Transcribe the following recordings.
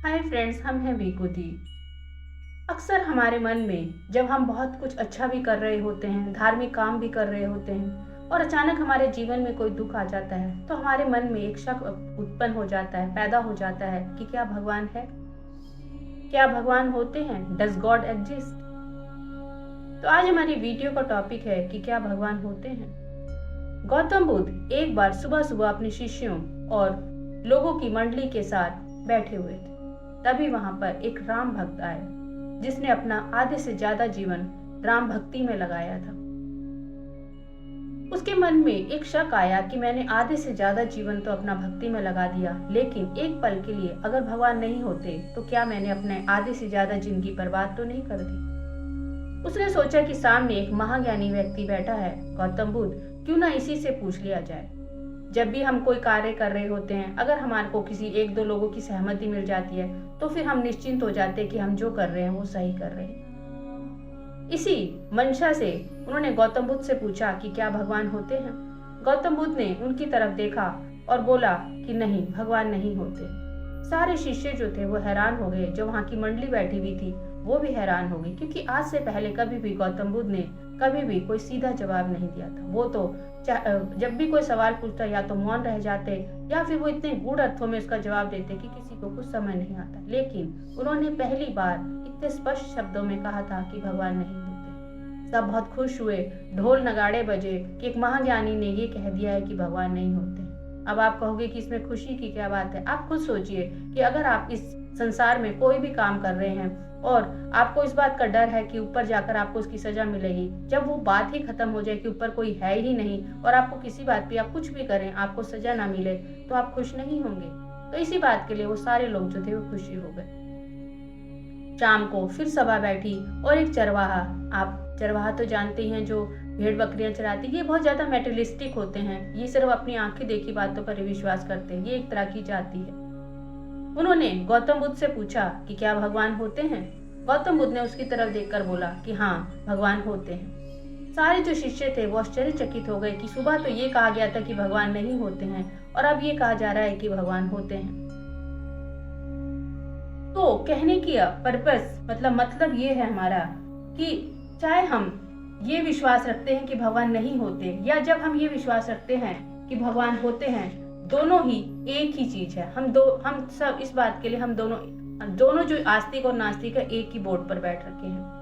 Hi friends, हम हैं विकुति। अक्सर हमारे मन में जब हम बहुत कुछ अच्छा भी कर रहे होते हैं, धार्मिक काम भी कर रहे होते हैं और अचानक हमारे जीवन में कोई दुख आ जाता है तो हमारे मन में एक शक उत्पन्न हो जाता है, पैदा हो जाता है कि क्या भगवान है? क्या भगवान होते हैं? Does God exist? तो आज हमारी वीडियो का टॉपिक है कि क्या भगवान होते हैं। गौतम बुद्ध एक बार सुबह सुबह अपने शिष्यों और लोगों की मंडली के साथ बैठे हुए थे। तभी वहां पर एक राम भक्त आया जिसने अपना आधे से ज्यादा जीवन राम भक्ति में लगाया था। उसके मन में एक शक आया कि मैंने आधे से ज्यादा जीवन तो अपना भक्ति में लगा दिया, लेकिन एक पल के लिए अगर भगवान नहीं होते तो क्या मैंने अपने आधे से ज्यादा जिंदगी बर्बाद तो नहीं कर दी। उसने सोचा कि सामने एक महाज्ञानी व्यक्ति बैठा है, गौतम बुद्ध, क्यों ना इसी से पूछ लिया जाए। जब भी हम कोई कार्य कर रहे होते हैं, अगर हमारे को किसी एक दो लोगों की सहमति मिल जाती है तो फिर हम निश्चिंत हो जाते हैं कि हम जो कर रहे हैं वो सही कर रहे हैं। इसी मंशा से उन्होंने गौतम बुद्ध से पूछा कि क्या भगवान होते हैं। गौतम बुद्ध ने उनकी तरफ देखा और बोला कि नहीं, भगवान नहीं होते। सारे शिष्य जो थे वो हैरान हो गए, जो वहां की मंडली बैठी हुई थी वो भी हैरान हो गई, क्योंकि आज से पहले कभी भी गौतम बुद्ध ने कभी भी कोई सीधा जवाब नहीं दिया था। वो तो जब भी कोई सवाल पूछता या तो मौन रह जाते या फिर वो इतने गूढ़ अर्थों में उसका जवाब देते कि किसी को कुछ समझ नहीं आता। लेकिन उन्होंने पहली बार इतने स्पष्ट शब्दों में कहा था कि भगवान नहीं होते। सब बहुत खुश हुए, ढोल नगाड़े बजे कि एक महाज्ञानी ने ये कह दिया है कि भगवान नहीं होते। अब आप कहोगे कि इसमें खुशी की क्या बात है। आप खुद सोचिए कि अगर आप इस संसार में कोई भी काम कर रहे हैं और आपको इस बात का डर है कि ऊपर जाकर आपको उसकी सजा मिलेगी, जब वो बात ही खत्म हो जाए कि ऊपर कोई है ही नहीं और आपको किसी बात पे आप कुछ भी करें आपको सजा ना मिले, तो आप खुश नहीं होंगे। तो इसी बात के लिए वो सारे लोग जो थे वो खुशी हो गए। शाम को फिर सभा बैठी और एक चरवाहा, आप चरवाहा तो जानते हैं जो भेड़ बकरियां चराती है, ये बहुत ज्यादा मेटेरियलिस्टिक होते हैं, ये सिर्फ अपनी आंखें देखी बातों पर विश्वास करते हैं, ये एक तरह की जाति है। उन्होंने गौतम बुद्ध से पूछा कि क्या भगवान होते हैं। गौतम बुद्ध ने उसकी तरफ देखकर बोला कि हाँ, भगवान होते हैं। सारे जो शिष्य थे वो आश्चर्यचकित हो गए कि सुबह तो ये कहा गया था कि भगवान नहीं होते हैं और अब ये कहा जा रहा है कि भगवान होते हैं। तो कहने की पर्पस मतलब ये है हमारा कि चाहे हम ये विश्वास रखते हैं कि भगवान नहीं होते या जब हम ये विश्वास रखते हैं कि भगवान होते हैं, दोनों ही एक ही चीज है। हम सब इस बात के लिए हम दोनों जो आस्तिक और नास्तिक है एक ही बोर्ड पर बैठ रखे हैं।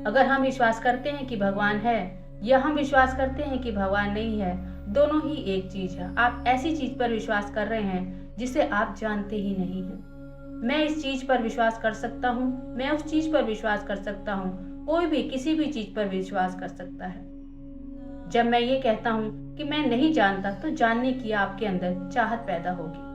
अगर हम विश्वास करते हैं कि भगवान है या हम विश्वास करते हैं कि भगवान नहीं है, दोनों ही एक चीज है। आप ऐसी चीज पर विश्वास कर रहे हैं जिसे आप जानते ही नहीं हैं। मैं इस चीज पर विश्वास कर सकता हूँ, मैं उस चीज पर विश्वास कर सकता हूँ, कोई भी किसी भी चीज पर विश्वास कर सकता है। जब मैं ये कहता हूँ कि मैं नहीं जानता, तो जानने की आपके अंदर चाहत पैदा होगी।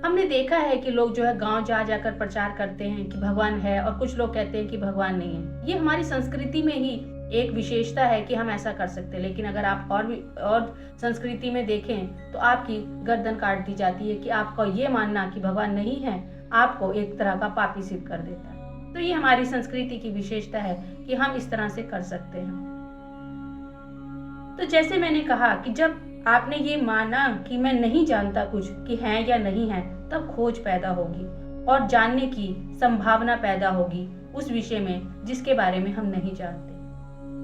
हमने देखा है कि लोग जो है गांव जा जाकर प्रचार करते हैं कि भगवान है और कुछ लोग कहते हैं कि भगवान नहीं है। ये हमारी संस्कृति में ही एक विशेषता है कि हम ऐसा कर सकते हैं, लेकिन अगर आप और संस्कृति में देखें तो आपकी गर्दन काट दी जाती है कि आपका ये मानना कि भगवान नहीं है आपको एक तरह का पापी सिद्ध कर देता है। तो ये हमारी संस्कृति की विशेषता है कि हम इस तरह से कर सकते हैं। तो जैसे मैंने कहा कि जब आपने ये माना कि मैं नहीं जानता कुछ कि है या नहीं है, तब खोज पैदा होगी और जानने की संभावना पैदा होगी उस विषय में जिसके बारे में हम नहीं जानते।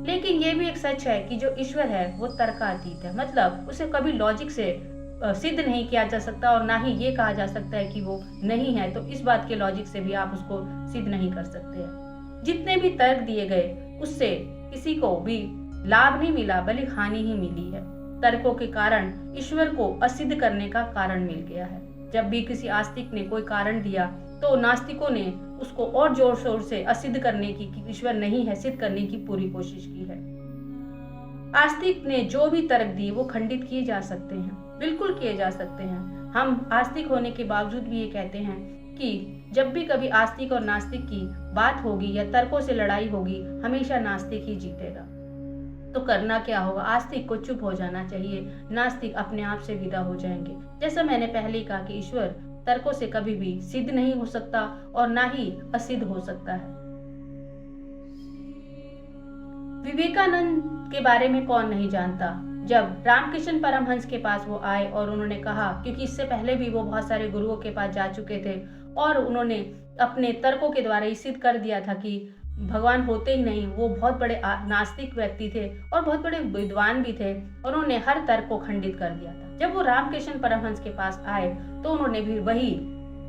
लेकिन ये भी एक सच है कि जो ईश्वर है वो तर्कातीत है, मतलब उसे कभी लॉजिक से सिद्ध नहीं किया जा सकता और ना ही ये कहा जा सकता है कि वो नहीं है, तो इस बात के लॉजिक से भी आप उसको सिद्ध नहीं कर सकते हैं। जितने भी तर्क दिए गए उससे किसी को भी लाभ नहीं मिला बल्कि हानि ही मिली है। तर्कों के कारण ईश्वर को असिद्ध करने का कारण मिल गया है। जब भी किसी आस्तिक ने कोई कारण दिया तो नास्तिकों ने उसको और जोर शोर से असिद्ध करने की, कि ईश्वर नहीं है, सिद्ध करने की पूरी कोशिश की है। आस्तिक ने जो भी तर्क दिए वो खंडित किए जा सकते हैं, बिल्कुल किए जा सकते हैं। हम आस्तिक होने के बावजूद भी ये कहते हैं कि जब भी कभी आस्तिक और नास्तिक की बात होगी या तर्कों से लड़ाई होगी, हमेशा नास्तिक ही जीतेगा। तो करना क्या होगा? आस्तिक को चुप हो जाना चाहिए, नास्तिक अपने आप से विदा हो जाएंगे। जैसा मैंने पहले कहा कि ईश्वर तर्कों से कभी भी सिद्ध नहीं हो सकता और ना ही असिद्ध हो सकता है। विवेकानंद के बारे में कौन नहीं जानता, जब रामकृष्ण परमहंस के पास वो आए और उन्होंने कहा, क्योंकि इससे पहले भी वो बहुत सारे गुरुओं के पास जा चुके थे और उन्होंने अपने तर्कों के द्वारा ये सिद्ध कर दिया था कि भगवान होते ही नहीं, वो बहुत बड़े नास्तिक व्यक्ति थे और बहुत बड़े विद्वान भी थे। उन्होंने हर तर्क को खंडित कर दिया था। जब वो रामकृष्ण परमहंस के पास आए तो उन्होंने भी वही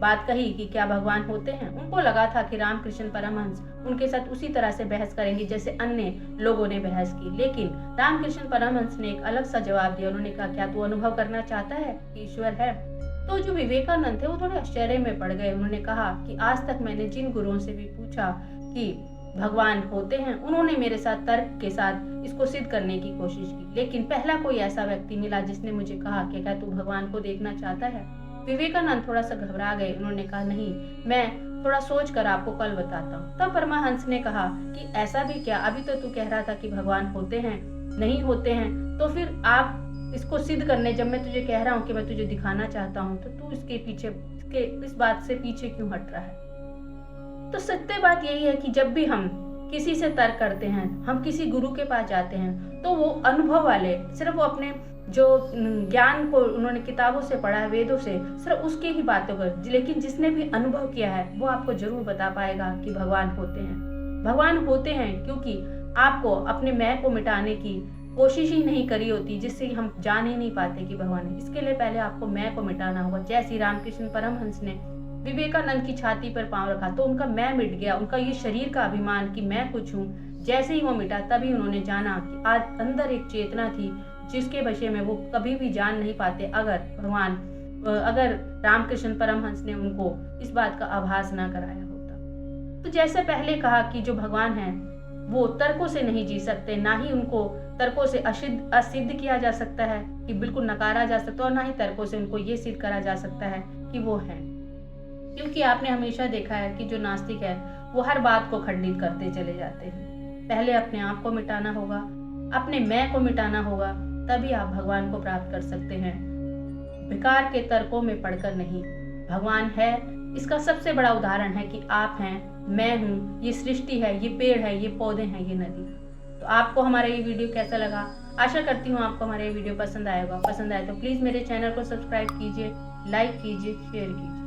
बात कही कि क्या भगवान होते हैं। उनको लगा था कि रामकृष्ण परमहंस उनके साथ उसी तरह से बहस करेंगे जैसे अन्य लोगों ने बहस की, लेकिन रामकृष्ण परमहंस ने एक अलग सा जवाब दिया। उन्होंने कहा, क्या तू अनुभव करना चाहता है कि ईश्वर है? तो जो विवेकानंद थे वो थोड़े आश्चर्य में पड़ गए। उन्होंने कहा कि आज तक मैंने जिन गुरुओं से भी पूछा कि भगवान होते हैं, उन्होंने मेरे साथ तर्क के साथ इसको सिद्ध करने की कोशिश की, लेकिन पहला कोई ऐसा व्यक्ति मिला जिसने मुझे कहा कि क्या तू भगवान को देखना चाहता है? विवेकानंद थोड़ा सा घबरा गए। उन्होंने कहा, नहीं, मैं थोड़ा सोच कर आपको कल बताता हूँ। तब परमहंस ने कहा कि ऐसा भी क्या, अभी तो तू कह रहा था कि भगवान होते हैं, नहीं होते हैं, तो फिर आप इसको सिद्ध करने, जब मैं तुझे कह रहा हूँ कि मैं तुझे दिखाना चाहता हूँ, तो तू इसके पीछे इस बात से पीछे क्यों हट रहा है? तो सत्य बात यही है कि जब भी हम किसी से तर्क करते हैं, हम किसी गुरु के पास जाते हैं, तो वो अनुभव वाले, सिर्फ वो अपने जो ज्ञान को उन्होंने किताबों से पढ़ा है, वेदों से, सिर्फ उसकी ही बातों कर, लेकिन जिसने भी अनुभव किया है वो आपको जरूर बता पाएगा कि भगवान होते हैं। भगवान होते हैं क्योंकि आपको अपने मैं को मिटाने की कोशिश ही नहीं करी होती, जिससे हम जान ही नहीं पाते कि भगवान है। इसके लिए पहले आपको मैं को मिटाना होगा। जैसे रामकृष्ण परमहंस ने विवेकानंद की छाती पर पांव रखा तो उनका मैं मिट गया, उनका ये शरीर का अभिमान कि मैं कुछ हूँ, जैसे ही वो मिटा तभी उन्होंने जाना कि आज अंदर एक चेतना थी जिसके विषय में वो कभी भी जान नहीं पाते अगर रामकृष्ण परमहंस ने उनको इस बात का आभास ना कराया होता। तो जैसे पहले कहा कि जो भगवान है वो तर्कों से नहीं जी सकते, ना ही उनको तर्कों से असिद्ध किया जा सकता है कि बिल्कुल नकारा जा सकता है, और ना ही तर्कों से उनको ये सिद्ध करा जा सकता है कि वो है। क्योंकि आपने हमेशा देखा है कि जो नास्तिक है वो हर बात को खंडित करते चले जाते हैं। पहले अपने आप को मिटाना होगा, अपने मैं को मिटाना होगा, तभी आप भगवान को प्राप्त कर सकते हैं। बेकार के तर्कों में पड़कर नहीं। भगवान है, इसका सबसे बड़ा उदाहरण है कि आप हैं, मैं हूँ, ये सृष्टि है, ये पेड़ है, ये पौधे हैं, ये नदी। तो आपको हमारा ये वीडियो कैसा लगा? आशा करती हूँ आपको हमारा ये वीडियो पसंद आएगा। पसंद आए तो प्लीज़ मेरे चैनल को सब्सक्राइब कीजिए, लाइक कीजिए, शेयर कीजिए।